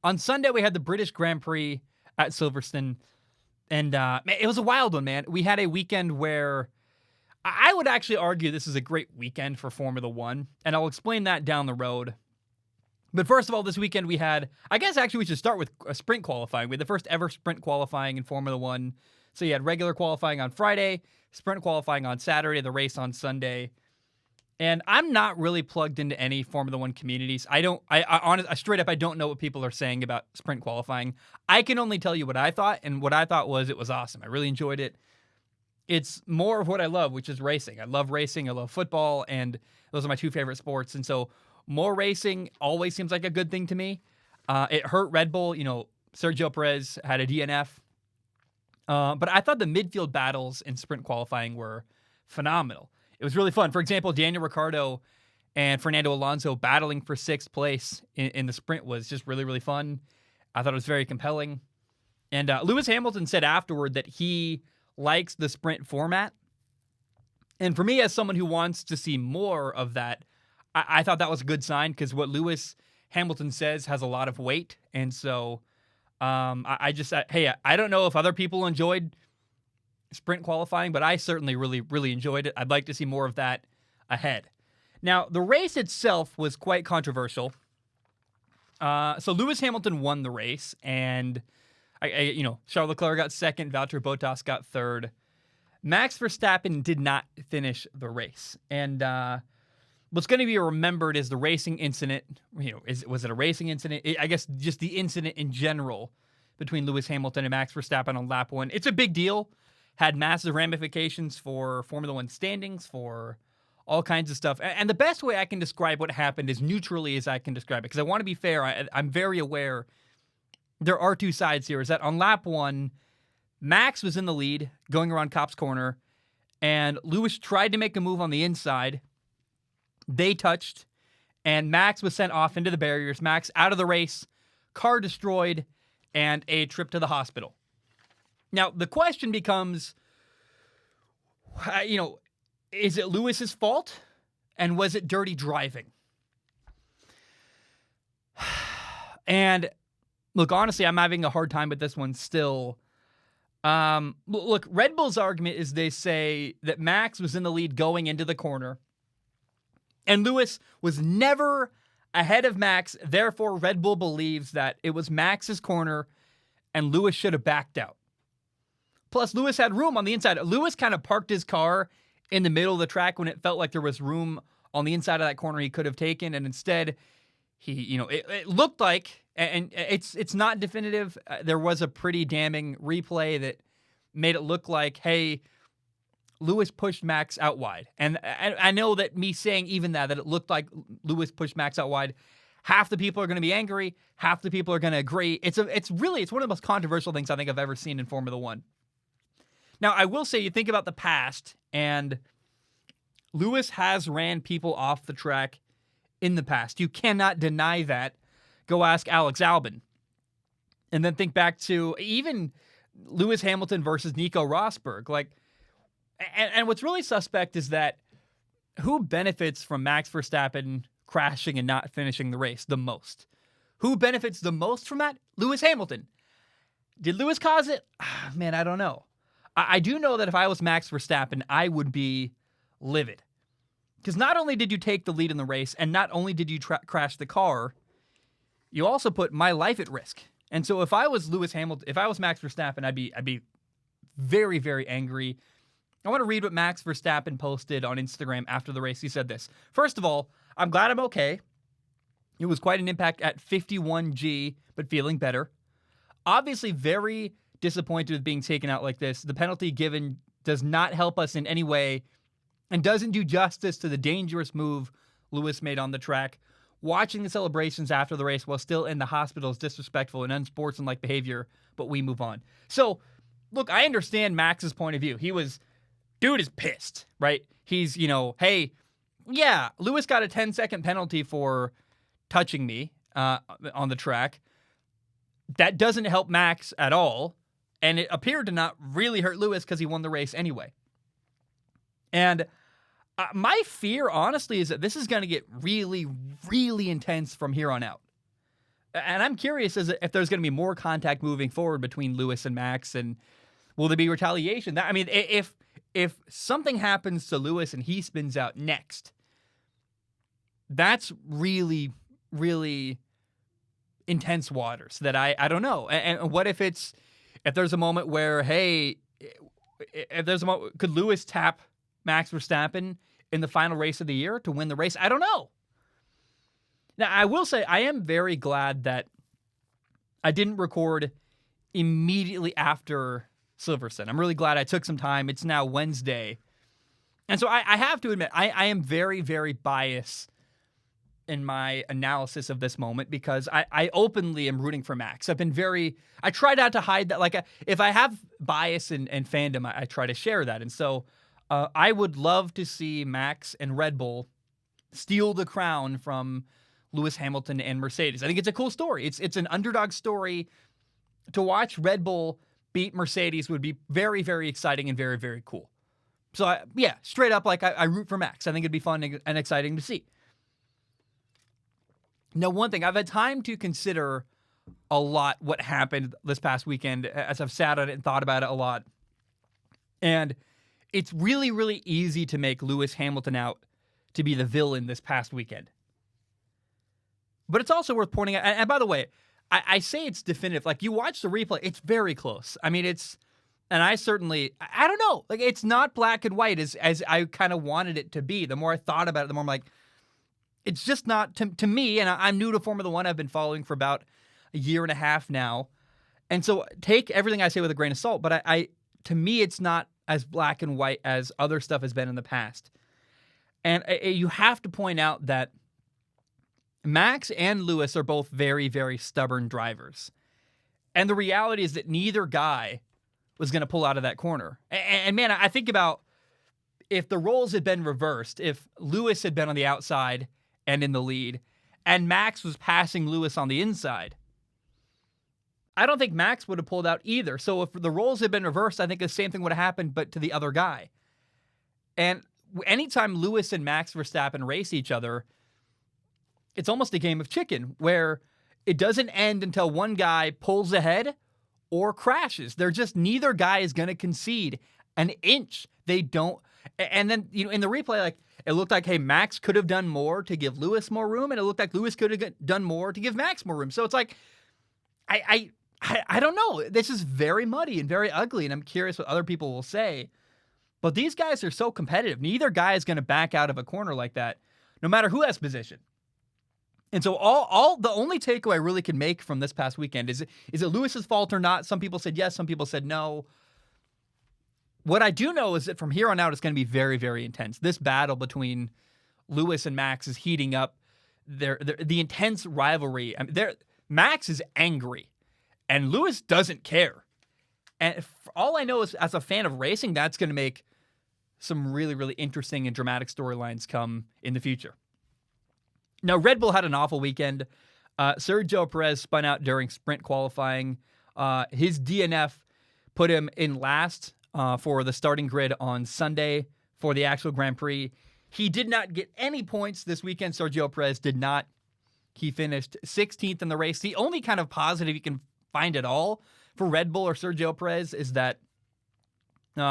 On Sunday, we had the British Grand Prix at Silverstone, and man, it was a wild one, man. We had a weekend where I would actually argue this is a great weekend for Formula One, and I'll explain that down the road. But first of all, this weekend we had, I guess actually we should start with a sprint qualifying. We had the first ever sprint qualifying in Formula One. So you had regular qualifying on Friday, sprint qualifying on Saturday, the race on Sunday. And I'm not really plugged into any Formula One communities. I straight up, I don't know what people are saying about sprint qualifying. I can only tell you what I thought, and what I thought was it was awesome. I really enjoyed it. It's more of what I love, which is racing. I love racing. I love football, and those are my two favorite sports. And so more racing always seems like a good thing to me. It hurt Red Bull. Sergio Perez had a DNF. But I thought the midfield battles in sprint qualifying were phenomenal. It was really fun. For example, Daniel Ricciardo and Fernando Alonso battling for sixth place in the sprint was just really, really fun. I thought it was very compelling. And Lewis Hamilton said afterward that he likes the sprint format. And for me, as someone who wants to see more of that, I thought that was a good sign, because what Lewis Hamilton says has a lot of weight. And so I just said, hey, I don't know if other people enjoyed sprint qualifying, but I certainly really, really enjoyed it. I'd like to see more of that ahead. Now, the race itself was quite controversial. So Lewis Hamilton won the race, and Charles Leclerc got second, Valtteri Bottas got third. Max Verstappen did not finish the race, and what's going to be remembered is the racing incident. Was it a racing incident? I guess just the incident in general between Lewis Hamilton and Max Verstappen on lap one. It's a big deal. Had massive ramifications for Formula One standings, for all kinds of stuff. And the best way I can describe what happened as neutrally as I can describe it, because I want to be fair. I'm very aware there are two sides here. Is that on lap one, Max was in the lead going around Copse Corner, and Lewis tried to make a move on the inside. They touched, and Max was sent off into the barriers. Max out of the race, car destroyed, and a trip to the hospital. Now, the question becomes, is it Lewis's fault? And was it dirty driving? And look, honestly, I'm having a hard time with this one still. Look, Red Bull's argument is they say that Max was in the lead going into the corner, and Lewis was never ahead of Max. Therefore, Red Bull believes that it was Max's corner and Lewis should have backed out. Plus, Lewis had room on the inside. Lewis kind of parked his car in the middle of the track when it felt like there was room on the inside of that corner he could have taken. And instead, it looked like, and it's not definitive. There was a pretty damning replay that made it look like, hey, Lewis pushed Max out wide. And I know that me saying even that it looked like Lewis pushed Max out wide, half the people are going to be angry, half the people are going to agree. It's one of the most controversial things I think I've ever seen in Formula One. Now, I will say, you think about the past, and Lewis has ran people off the track in the past. You cannot deny that. Go ask Alex Albon. And then think back to even Lewis Hamilton versus Nico Rosberg. And what's really suspect is that who benefits from Max Verstappen crashing and not finishing the race the most? Who benefits the most from that? Lewis Hamilton. Did Lewis cause it? Man, I don't know. I do know that if I was Max Verstappen, I would be livid. Because not only did you take the lead in the race, and not only did you crash the car, you also put my life at risk. And so if I was Lewis Hamilton, if I was Max Verstappen, I'd be very, very angry. I want to read what Max Verstappen posted on Instagram after the race. He said this. First of all, I'm glad I'm okay. It was quite an impact at 51G, but feeling better. Obviously, very disappointed with being taken out like this. The penalty given does not help us in any way and doesn't do justice to the dangerous move Lewis made on the track. Watching the celebrations after the race while still in the hospital is disrespectful and unsportsmanlike behavior, but we move on. So, look, I understand Max's point of view. Dude is pissed, right? He's, hey, yeah, Lewis got a 10-second penalty for touching me on the track. That doesn't help Max at all. And it appeared to not really hurt Lewis because he won the race anyway. And my fear, honestly, is that this is going to get really, really intense from here on out. And I'm curious if there's going to be more contact moving forward between Lewis and Max, and will there be retaliation? I mean, if something happens to Lewis and he spins out next, that's really, really intense waters that I don't know. And what if there's a moment where, hey, if there's a moment, could Lewis tap Max Verstappen in the final race of the year to win the race? I don't know. Now, I will say I am very glad that I didn't record immediately after Silverstone. I'm really glad I took some time. It's now Wednesday. And so I have to admit, I am very, very biased in my analysis of this moment because I openly am rooting for Max. I try not to hide that. Like, if I have bias and fandom, I try to share that. And so I would love to see Max and Red Bull steal the crown from Lewis Hamilton and Mercedes. I think it's a cool story. It's an underdog story. To watch Red Bull beat Mercedes would be very, very exciting and very, very cool. So, straight up, like, I root for Max. I think it'd be fun and exciting to see. Now, one thing, I've had time to consider a lot what happened this past weekend as I've sat on it and thought about it a lot. And it's really, really easy to make Lewis Hamilton out to be the villain this past weekend. But it's also worth pointing out, and by the way, I say it's definitive. Like, you watch the replay, it's very close. I mean, and I don't know. Like, it's not black and white as I kind of wanted it to be. The more I thought about it, the more I'm like, it's just not, to me, and I'm new to Formula One. I've been following for about a year and a half now. And so take everything I say with a grain of salt, but to me, it's not as black and white as other stuff has been in the past. And you have to point out that Max and Lewis are both very, very stubborn drivers. And the reality is that neither guy was going to pull out of that corner. And man, I think about if the roles had been reversed, if Lewis had been on the outside and in the lead, and Max was passing Lewis on the inside, I don't think Max would have pulled out either. So if the roles had been reversed, I think the same thing would have happened, but to the other guy. And anytime Lewis and Max Verstappen race each other, it's almost a game of chicken where it doesn't end until one guy pulls ahead or crashes. Neither guy is going to concede an inch. They don't. And then, in the replay, like, it looked like, hey, Max could have done more to give Lewis more room, and it looked like Lewis could have done more to give Max more room. So it's like, I don't know. This is very muddy and very ugly, and I'm curious what other people will say. But these guys are so competitive. Neither guy is going to back out of a corner like that, no matter who has position. And so the only takeaway I really can make from this past weekend is it Lewis's fault or not? Some people said yes, some people said no. What I do know is that from here on out, it's going to be very, very intense. This battle between Lewis and Max is heating up. The intense rivalry. I mean, Max is angry, and Lewis doesn't care. And all I know is, as a fan of racing, that's going to make some really, really interesting and dramatic storylines come in the future. Now, Red Bull had an awful weekend. Sergio Perez spun out during sprint qualifying. His DNF put him in last for the starting grid on Sunday for the actual Grand Prix. He did not get any points this weekend. Sergio Perez did not. He finished 16th in the race. The only kind of positive you can find at all for Red Bull or Sergio Perez is that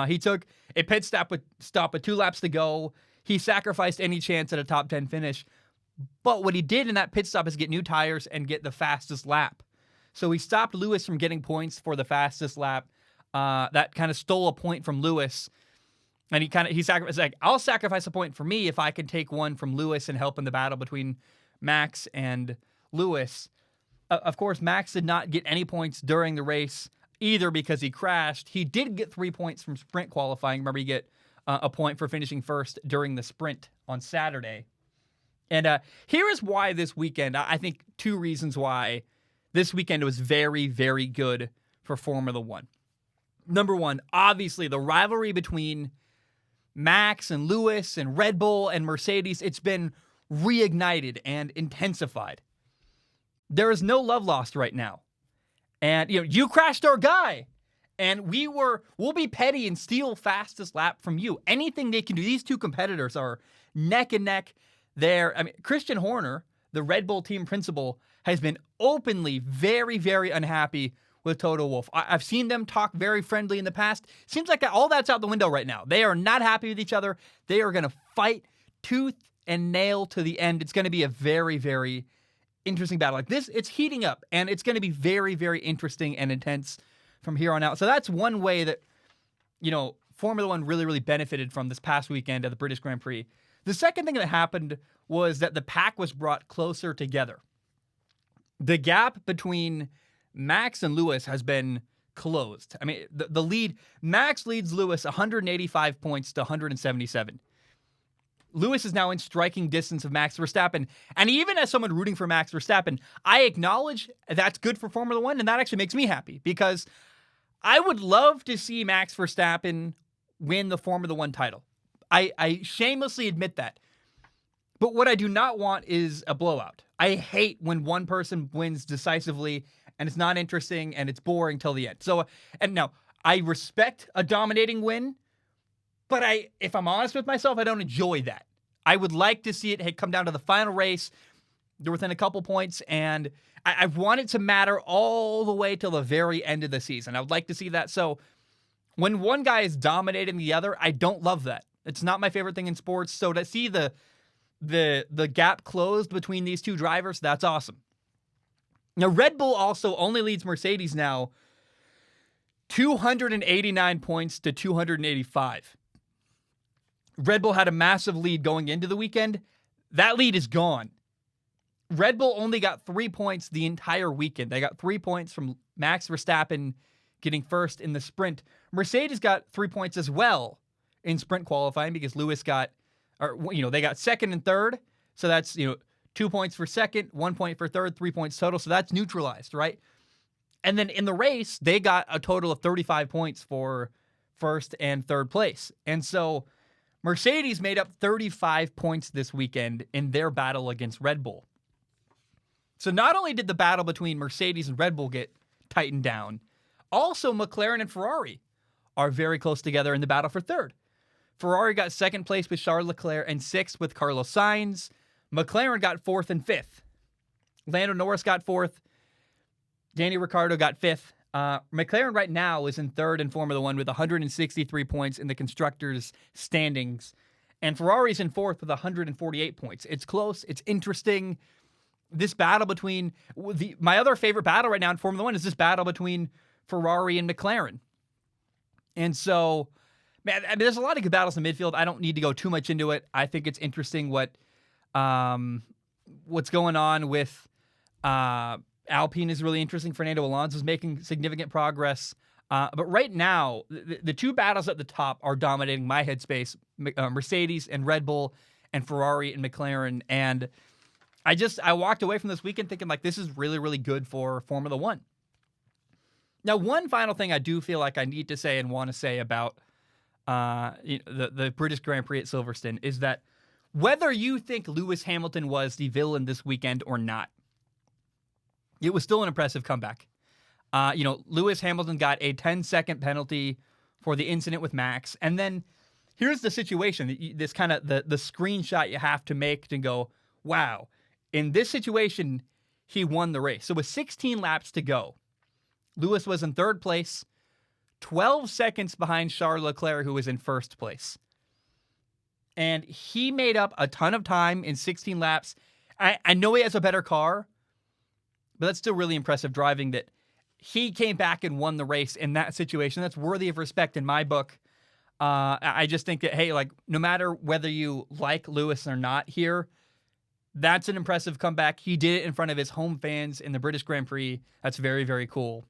he took a pit stop with 2 laps to go. He sacrificed any chance at a top 10 finish. But what he did in that pit stop is get new tires and get the fastest lap. So he stopped Lewis from getting points for the fastest lap. That kind of stole a point from Lewis. And he sacrificed, like, I'll sacrifice a point for me if I can take one from Lewis and help in the battle between Max and Lewis. Of course, Max did not get any points during the race either because he crashed. He did get 3 points from sprint qualifying. Remember, you get a point for finishing first during the sprint on Saturday. And here is why this weekend, I think 2 reasons why this weekend was very, very good for Formula One. Number one, obviously the rivalry between Max and Lewis and Red Bull and Mercedes, it's been reignited and intensified. There is no love lost right now. And, you crashed our guy. And we'll be petty and steal fastest lap from you. Anything they can do. These 2 competitors are neck and neck there. I mean, Christian Horner, the Red Bull team principal, has been openly very, very unhappy with Toto Wolff. I've seen them talk very friendly in the past. Seems like all that's out the window right now. They are not happy with each other. They are going to fight tooth and nail to the end. It's going to be a very, very interesting battle. Like this, it's heating up, and it's going to be very, very interesting and intense from here on out. So that's one way that, Formula One really, really benefited from this past weekend at the British Grand Prix. The second thing that happened was that the pack was brought closer together. The gap between Max and Lewis has been closed. I mean, the lead, Max leads Lewis 185 points to 177. Lewis is now in striking distance of Max Verstappen. And even as someone rooting for Max Verstappen, I acknowledge that's good for Formula One, and that actually makes me happy because I would love to see Max Verstappen win the Formula One title. I shamelessly admit that. But what I do not want is a blowout. I hate when one person wins decisively and it's not interesting and it's boring till the end. So, and now I respect a dominating win, but if I'm honest with myself, I don't enjoy that. I would like to see it come down to the final race. They're within a couple points, and I want it to matter all the way till the very end of the season. I would like to see that. So when one guy is dominating the other, I don't love that. It's not my favorite thing in sports. So to see the gap closed between these two drivers, that's awesome. Now, Red Bull also only leads Mercedes now 289 points to 285. Red Bull had a massive lead going into the weekend. That lead is gone. Red Bull only got 3 points the entire weekend. They got 3 points from Max Verstappen getting first in the sprint. Mercedes got 3 points as well in sprint qualifying because Lewis they got second and third. So that's, 2 points for second, 1 point for third, 3 points total. So that's neutralized, right? And then in the race, they got a total of 35 points for first and third place. And so Mercedes made up 35 points this weekend in their battle against Red Bull. So not only did the battle between Mercedes and Red Bull get tightened down, also McLaren and Ferrari are very close together in the battle for third. Ferrari got second place with Charles Leclerc and sixth with Carlos Sainz. McLaren got fourth and fifth. Lando Norris got fourth. Danny Ricciardo got fifth. McLaren right now is in third in Formula One with 163 points in the constructors' standings. And Ferrari's in fourth with 148 points. It's close. It's interesting. This battle between my other favorite battle right now in Formula One is this battle between Ferrari and McLaren. And so, man, there's a lot of good battles in midfield. I don't need to go too much into it. I think it's interesting what's going on with Alpine is really interesting. Fernando Alonso is making significant progress. But right now, the two battles at the top are dominating my headspace, Mercedes and Red Bull and Ferrari and McLaren. And I walked away from this weekend thinking like this is really, really good for Formula One. Now, one final thing I do feel like I need to say and want to say about the British Grand Prix at Silverstone is that whether you think Lewis Hamilton was the villain this weekend or not, it was still an impressive comeback. Lewis Hamilton got a 10-second penalty for the incident with Max. And then here's the situation, this kind of the screenshot you have to make to go, wow, in this situation, he won the race. So with 16 laps to go, Lewis was in third place, 12 seconds behind Charles Leclerc, who was in first place. And he made up a ton of time in 16 laps. I know he has a better car, but that's still really impressive driving that he came back and won the race in that situation. That's worthy of respect in my book. I just think that, hey, like, no matter whether you like Lewis or not here, that's an impressive comeback. He did it in front of his home fans in the British Grand Prix. That's very, very cool.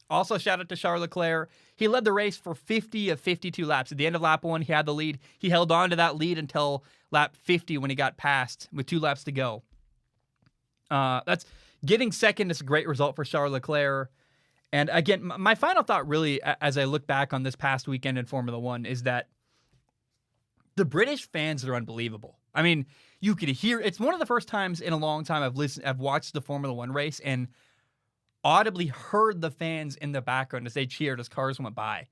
Also, shout out to Charles Leclerc. He led the race for 50 of 52 laps. At the end of lap 1, he had the lead. He held on to that lead until lap 50 when he got passed with 2 laps to go. That's getting second is a great result for Charles Leclerc. And again, my final thought really, as I look back on this past weekend in Formula One, is that the British fans are unbelievable. I mean, you could hear, it's one of the first times in a long time I've watched the Formula One race and audibly heard the fans in the background as they cheered as cars went by.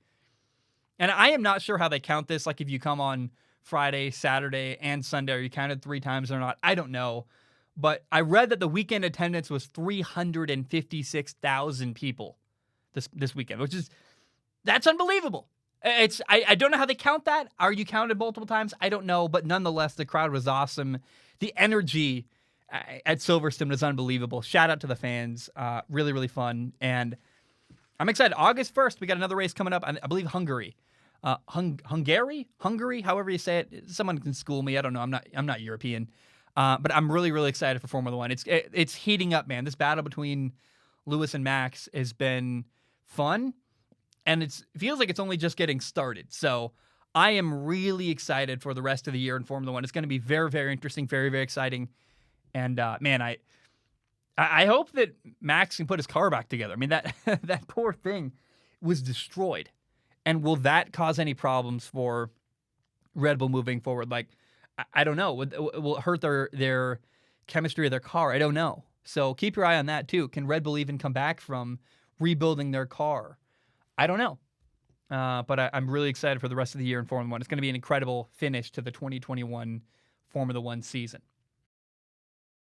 And I am not sure how they count this. Like if you come on Friday, Saturday, and Sunday, are you counted 3 times or not? I don't know. but I read that the weekend attendance was 356,000 people this weekend, that's unbelievable. I don't know how they count that. Are you counted multiple times? I don't know, but nonetheless, the crowd was awesome. The energy at Silverstone was unbelievable. Shout out to the fans. Really, really fun. And I'm excited. August 1st, we got another race coming up. I believe Hungary. Hungary, however you say it. Someone can school me. I don't know. I'm not European. But I'm really, really excited for Formula One. It's heating up, man. This battle between Lewis and Max has been fun, and it feels like it's only just getting started. So I am really excited for the rest of the year in Formula One. It's going to be very, very interesting, very, very exciting. And man, I hope that Max can put his car back together. I mean, that that poor thing was destroyed. And will that cause any problems for Red Bull moving forward? Like, I don't know. Will it hurt their chemistry of their car? I don't know. So keep your eye on that too. Can Red Bull even come back from rebuilding their car? I don't know. But I'm really excited for the rest of the year in Formula One. It's going to be an incredible finish to the 2021 Formula One season.